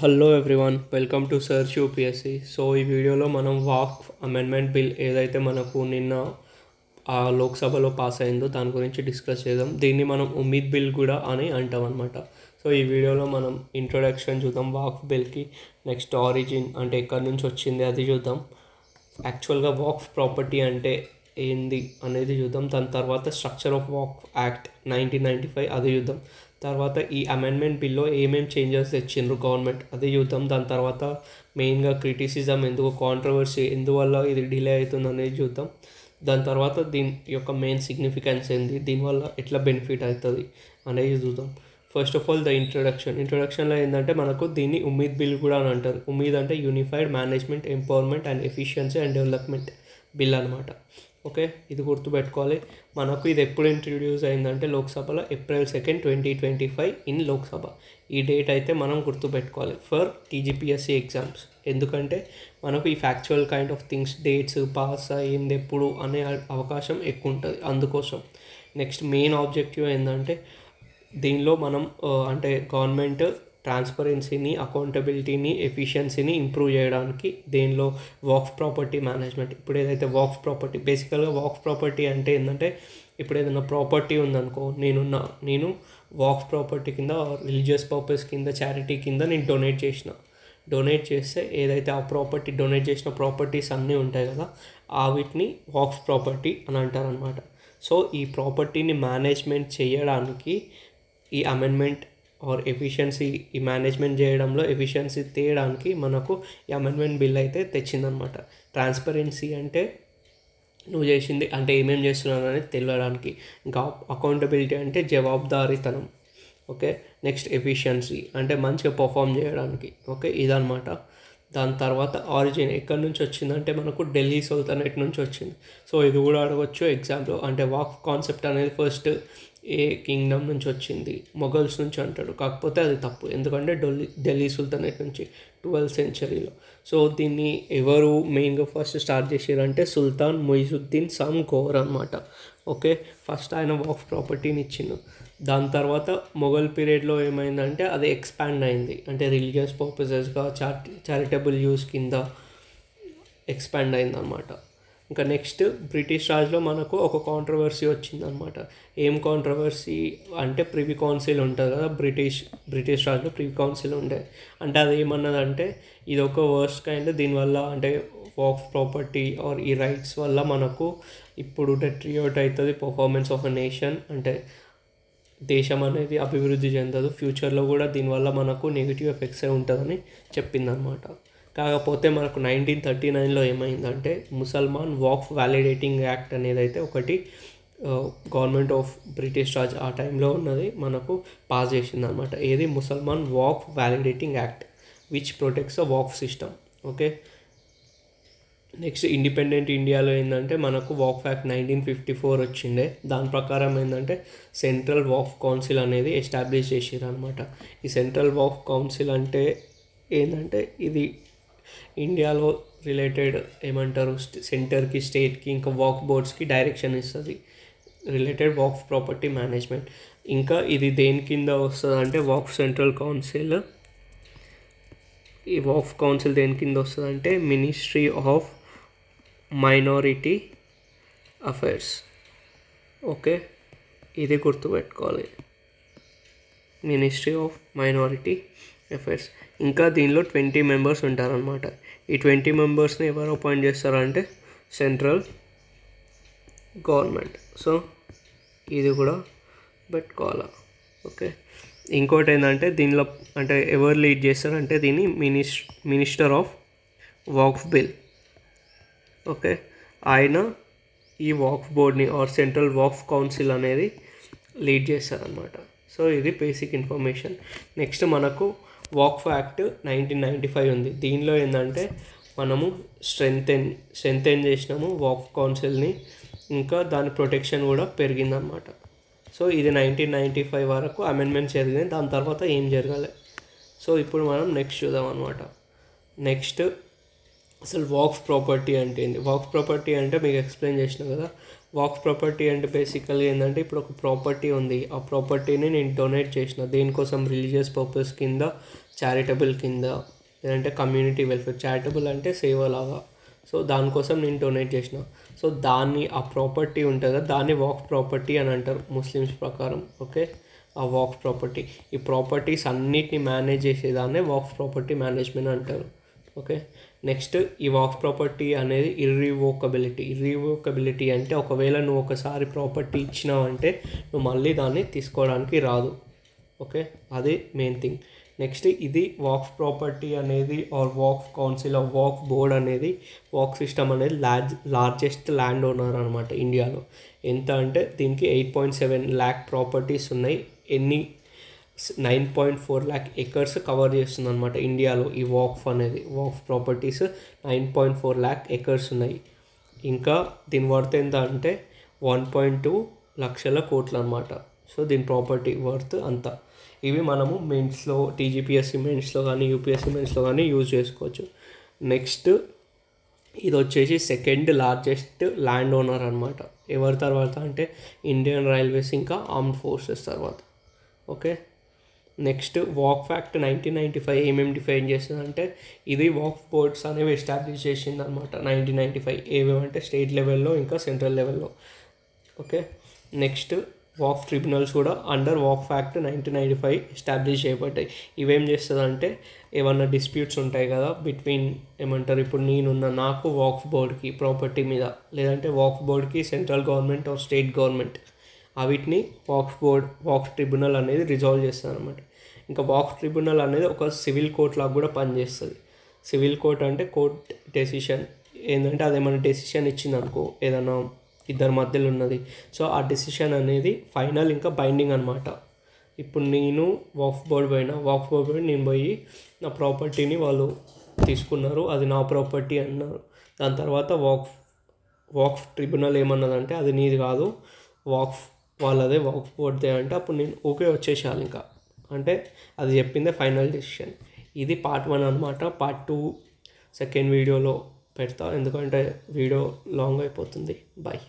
Hello everyone, welcome to search UPSC. So ఈ వీడియోలో మనం వాక్ అమెండ్మెంట్ బిల్ ఏదైతే మనకు నిన్న లోక్సభలో పాస్ అయిందో దాని గురించి డిస్కస్ చేద్దాం. దీన్ని మనం ఉమీద్ బిల్ కూడా అని అంటాం అనమాట. సో ఈ వీడియోలో మనం ఇంట్రొడక్షన్ చూద్దాం వాక్ బిల్కి, నెక్స్ట్ ఆరిజిన్ అంటే ఎక్కడి నుంచి వచ్చింది అది చూద్దాం, యాక్చువల్గా వాక్ ప్రాపర్టీ అంటే ఏంది అనేది చూద్దాం, దాని తర్వాత స్ట్రక్చర్ ఆఫ్ వాక్ యాక్ట్ 1995 అది చూద్దాం, తర్వాత ఈ అమెండ్మెంట్ బిల్లో ఏమేమి చేంజెస్ తెచ్చిండ్రు గవర్నమెంట్ అది చూద్దాం, దాని తర్వాత మెయిన్గా క్రిటిసిజం ఎందుకు, కాంట్రవర్సీ ఎందువల్ల ఇది డిలే అవుతుంది అనేది చూద్దాం, దాని తర్వాత దీని యొక్క మెయిన్ సిగ్నిఫికెన్స్ ఏంది, దీనివల్ల ఎట్లా బెనిఫిట్ అవుతుంది అనేది చూద్దాం. ఫస్ట్ ఆఫ్ ఆల్ ద ఇంట్రొడక్షన్లో ఏంటంటే మనకు దీన్ని ఉమీద్ బిల్ కూడా అని అంటారు. ఉమీద్ అంటే unified management empowerment and efficiency and development bill అనమాట. ఓకే, ఇది గుర్తుపెట్టుకోవాలి. మనకు ఇది ఎప్పుడు ఇంట్రడ్యూస్ అయిందంటే లోక్సభలో April 2, 2025 ఇన్ లోక్సభ. ఈ డేట్ అయితే మనం గుర్తుపెట్టుకోవాలి ఫర్ టీజీపీఎస్సీ ఎగ్జామ్స్, ఎందుకంటే మనకు ఈ factual kind of things dates pass అయ్యింది ఎప్పుడు అనే అవకాశం ఎక్కువ ఉంటుంది, అందుకోసం. నెక్స్ట్ మెయిన్ ఆబ్జెక్టివ్ ఏంటంటే దీనిలో మనం అంటే గవర్నమెంట్ ట్రాన్స్పరెన్సీని, అకౌంటబిలిటీని, ఎఫిషియన్సీని ఇంప్రూవ్ చేయడానికి దీనిలో వాక్ ప్రాపర్టీ మేనేజ్మెంట్, ఇప్పుడు ఏదైతే వాక్ ప్రాపర్టీ, బేసికల్గా వాక్ ప్రాపర్టీ అంటే ఏంటంటే ఇప్పుడు ఏదైనా ప్రాపర్టీ ఉందనుకో, నేను వాక్ ప్రాపర్టీ కింద రిలీజియస్ పర్పస్ కింద చారిటీ కింద నేను డొనేట్ చేస్తే ఏదైతే ఆ ప్రాపర్టీ డొనేట్ చేసిన ప్రాపర్టీస్ అన్నీ ఉంటాయి కదా, వీటిని వాక్ ప్రాపర్టీ అని అంటారనమాట. సో ఈ ప్రాపర్టీని మేనేజ్మెంట్ చేయడానికి ఈ అమెండ్మెంట్ ఆర్ ఎఫిషియన్సీ, ఈ మేనేజ్మెంట్ చేయడంలో ఎఫిషియన్సీ తీయడానికి మనకు ఈ అమెండ్మెంట్ బిల్ అయితే తెచ్చిందనమాట. ట్రాన్స్పరెన్సీ అంటే నువ్వు చేసింది అంటే ఏమేమి చేస్తున్నావు అనేది తెలియడానికి, ఇంకా అకౌంటబిలిటీ అంటే జవాబుదారీతనం. ఓకే, నెక్స్ట్ ఎఫిషియన్సీ అంటే మంచిగా పర్ఫామ్ చేయడానికి. ఓకే, ఇదనమాట. దాని తర్వాత ఆరిజిన్ ఎక్కడి నుంచి వచ్చిందంటే మనకు ఢిల్లీ సుల్తానేట్ నుంచి వచ్చింది. సో ఇది కూడా అడగవచ్చు ఎగ్జామ్లో, అంటే వాక్ కాన్సెప్ట్ అనేది ఫస్ట్ ఏ కింగ్డమ్ నుంచి వచ్చింది, మొఘల్స్ నుంచి అంటాడు, కాకపోతే అది తప్పు, ఎందుకంటే ఢిల్లీ సుల్తానేట్ నుంచి 12th centuryలో. సో దీన్ని ఎవరు మెయిన్గా ఫస్ట్ స్టార్ట్ చేసారంటే సుల్తాన్ మొయిజుద్దీన్ సమ్ గోర్ అనమాట. ఓకే, ఫస్ట్ ఆయన వాక్ ప్రాపర్టీని ఇచ్చిండు. దాని తర్వాత మొఘల్ పీరియడ్లో ఏమైందంటే అది ఎక్స్పాండ్ అయింది, అంటే రిలీజియస్ పర్పసెస్గా చారిటబుల్ యూస్ కింద ఎక్స్పాండ్ అయిందన్నమాట. ఇంకా నెక్స్ట్ బ్రిటిష్ రాజ్లో మనకు ఒక కాంట్రవర్సీ వచ్చిందనమాట. ఏం కాంట్రవర్సీ అంటే ప్రివీ కౌన్సిల్ ఉంటుంది కదా, బ్రిటిష్ రాజ్లో ప్రివీ కౌన్సిల్ ఉండే, అంటే అది ఏమన్నదంటే ఇది ఒక వర్స్ట్ కైండ్, దీనివల్ల అంటే వాక్ ప్రాపర్టీ ఆర్ ఈ రైట్స్ వల్ల మనకు ఇప్పుడు డెట్రియోట్ అవుతుంది పర్ఫార్మెన్స్ ఆఫ్ అ నేషన్, అంటే దేశం అనేది అభివృద్ధి చెందదు, ఫ్యూచర్లో కూడా దీనివల్ల మనకు నెగిటివ్ ఎఫెక్ట్స్ ఉంటుందని చెప్పిందనమాట. కాకపోతే మనకు 1939లో ఏమైందంటే ముసల్మాన్ వాక్ వ్యాలిడేటింగ్ యాక్ట్ అనేది అయితే ఒకటి గవర్నమెంట్ ఆఫ్ బ్రిటిష్ రాజ్ ఆ టైంలో ఉన్నది మనకు పాస్ చేసింది అనమాట. ఏది Mussalman Waqf validating act which protects the Waqf system. Okay, next independent ఇండియాలో ఏంటంటే మనకు వాక్ యాక్ట్ 1954 వచ్చిండే. దాని ప్రకారం ఏంటంటే సెంట్రల్ వాక్ కౌన్సిల్ అనేది ఎస్టాబ్లిష్ చేసారు అనమాట. ఈ సెంట్రల్ వాక్ కౌన్సిల్ అంటే ఏంటంటే ఇది ఇండియాలో రిలేటెడ్ ఏమంటారు సెంటర్కి, స్టేట్కి, ఇంకా వాక్ బోర్డ్స్కి డైరెక్షన్ ఇస్తుంది రిలేటెడ్ వాక్ ప్రాపర్టీ మేనేజ్మెంట్. ఇంకా ఇది దేని కింద వస్తుంది అంటే వాక్ సెంట్రల్ కౌన్సిల్, ఈ వాక్ కౌన్సిల్ దేని కింద వస్తుంది అంటే ministry of minority affairs. Okay, ఇది గుర్తుపెట్టుకోవాలి, మినిస్ట్రీ ఆఫ్ మైనారిటీ అఫైర్స్. ఇంకా దీనిలో 20 మెంబర్స్ ఉంటారనమాట. ఈ 20 మెంబర్స్ని ఎవరు అపాయింట్ చేస్తారంటే సెంట్రల్ గవర్నమెంట్. సో ఇది కూడా పెట్టుకోవాలా. ఓకే, ఇంకోటి ఏంటంటే దీనిలో అంటే ఎవరు లీడ్ చేస్తారంటే దీన్ని minister of Waqf bill. Okay, ఆయన ఈ వాక్ఫ్ బోర్డ్ని ఆర్ సెంట్రల్ వాక్ఫ్ కౌన్సిల్ అనేది లీడ్ చేస్తారనమాట. సో ఇది బేసిక్ ఇన్ఫర్మేషన్. నెక్స్ట్ మనకు వాక్ఫ్ యాక్ట్ 1995 ఉంది. దీనిలో ఏంటంటే మనము స్ట్రెంథెన్ చేసినాము వాక్ఫ్ కౌన్సిల్ని, ఇంకా దాని ప్రొటెక్షన్ కూడా పెరిగిందనమాట. సో ఇది 1995 వరకు అమెండ్మెంట్ జరిగింది, దాని తర్వాత ఏం జరగాలి. సో ఇప్పుడు మనం నెక్స్ట్ చూద్దాం అనమాట. నెక్స్ట్ అసలు వాక్ఫ్ ప్రాపర్టీ అంటే ఏంటి. వాక్ఫ్ ప్రాపర్టీ అంటే మీకు ఎక్స్ప్లెయిన్ చేసిన కదా, వాక్ ప్రాపర్టీ అంటే బేసికల్గా ఏంటంటే ఇప్పుడు ఒక ప్రాపర్టీ ఉంది, ఆ ప్రాపర్టీని నేను డొనేట్ చేసిన దేనికోసం రిలీజియస్ పర్పస్ కింద చారిటబుల్ కింద, లేదంటే కమ్యూనిటీ వెల్ఫేర్. చారిటబుల్ అంటే సేవలాగా. సో దానికోసం నేను డొనేట్ చేసిన. సో దాన్ని ఆ ప్రాపర్టీ ఉంటుంది కదా, దాన్ని వాక్ ప్రాపర్టీ అని అంటారు ముస్లిమ్స్ ప్రకారం. ఓకే, ఆ వాక్ ప్రాపర్టీ, ఈ ప్రాపర్టీస్ అన్నిటిని మేనేజ్ చేసేదాన్నే వాక్ ప్రాపర్టీ మేనేజ్మెంట్ అంటారు. ఓకే, నెక్స్ట్ ఈ వాక్ ప్రాపర్టీ అనేది ఇర్రివోకబిలిటీ అంటే ఒకవేళ నువ్వు ఒకసారి ప్రాపర్టీ ఇచ్చినావంటే నువ్వు మళ్ళీ దాన్ని తీసుకోవడానికి రాదు. ఓకే, అది మెయిన్ థింగ్. నెక్స్ట్ ఇది వాక్ ప్రాపర్టీ అనేది are walk council are walk board అనేది, వాక్ సిస్టమ్ అనేది లార్జెస్ట్ ల్యాండ్ ఓనర్ అనమాట ఇండియాలో. ఎంత అంటే దీనికి 8.7 lakh ప్రాపర్టీస్ ఉన్నాయి. 9.4 lakh acres కవర్ చేస్తుంది అనమాట ఇండియాలో ఈ వాక్ఫ్ అనేది. వాక్ఫ్ ప్రాపర్టీస్ 9.4 lakh acres ఉన్నాయి. ఇంకా దీని వర్త్ ఎంత అంటే 1.2 లక్షల కోట్లు అనమాట. సో దీని ప్రాపర్టీ వర్త్ అంత. ఇవి మనము మెయిన్స్లో, టీజీపీఎస్సీ మెయిన్స్లో కానీ యూపీఎస్సీ మెయిన్స్లో కానీ యూజ్ చేసుకోవచ్చు. నెక్స్ట్ ఇది వచ్చేసి సెకండ్ లార్జెస్ట్ ల్యాండ్ ఓనర్ అనమాట. ఎవరి తర్వాత అంటే ఇండియన్ రైల్వేస్ ఇంకా ఆర్మ్డ్ ఫోర్సెస్ తర్వాత. ఓకే, నెక్స్ట్ వాక్ యాక్ట్ 1995 ఏమేమి డిఫైన్ చేస్తుందంటే, ఇది వాక్ బోర్డ్స్ అనేవి ఎస్టాబ్లిష్ చేసింది అనమాట 1995. ఏవేమంటే స్టేట్ లెవెల్లో ఇంకా సెంట్రల్ లెవెల్లో. ఓకే, నెక్స్ట్ వాక్ ట్రిబ్యునల్స్ కూడా అండర్ వాక్ యాక్ట్ 1995 ఎస్టాబ్లిష్ చేయబడ్డాయి. ఇవేం చేస్తుందంటే, ఏమన్నా డిస్ప్యూట్స్ ఉంటాయి కదా బిట్వీన్, ఏమంటారు ఇప్పుడు నాకు వాక్ బోర్డ్కి ప్రాపర్టీ మీద, లేదంటే వాక్ బోర్డ్కి central government or state government, వీటిని వాక్ ట్రిబ్యునల్ అనేది రిజాల్వ్ చేస్తుంది అనమాట. ఇంకా వాక్ ట్రిబ్యునల్ అనేది ఒక సివిల్ కోర్ట్ లాగా కూడా పనిచేస్తుంది. సివిల్ కోర్ట్ అంటే కోర్ట్ డెసిషన్ ఏంటంటే, అదేమైనా డెసిషన్ ఇచ్చింది అనుకో, ఏదైనా ఇద్దరి మధ్యలో ఉన్నది, సో ఆ డెసిషన్ అనేది ఫైనల్ ఇంకా బైండింగ్ అనమాట. ఇప్పుడు నేను వాక్ బోర్డ్ నేను పోయి నా ప్రాపర్టీని వాళ్ళు తీసుకున్నారు, అది నా ప్రాపర్టీ అన్నారు. దాని తర్వాత వాక్ ట్రిబ్యునల్ ఏమన్నదంటే అది నీది కాదు, వాళ్ళదే వాక్ బోర్డ్దే అంటే అప్పుడు నేను ఓకే వచ్చేసాను ఇంకా. అంటే అది చెప్పిందే ఫైనల్ డెసిషన్. ఇది పార్ట్ 1 అనమాట. పార్ట్ 2 సెకండ్ వీడియోలో పెడతా, ఎందుకంటే వీడియో లాంగ్ అయిపోతుంది. బాయ్.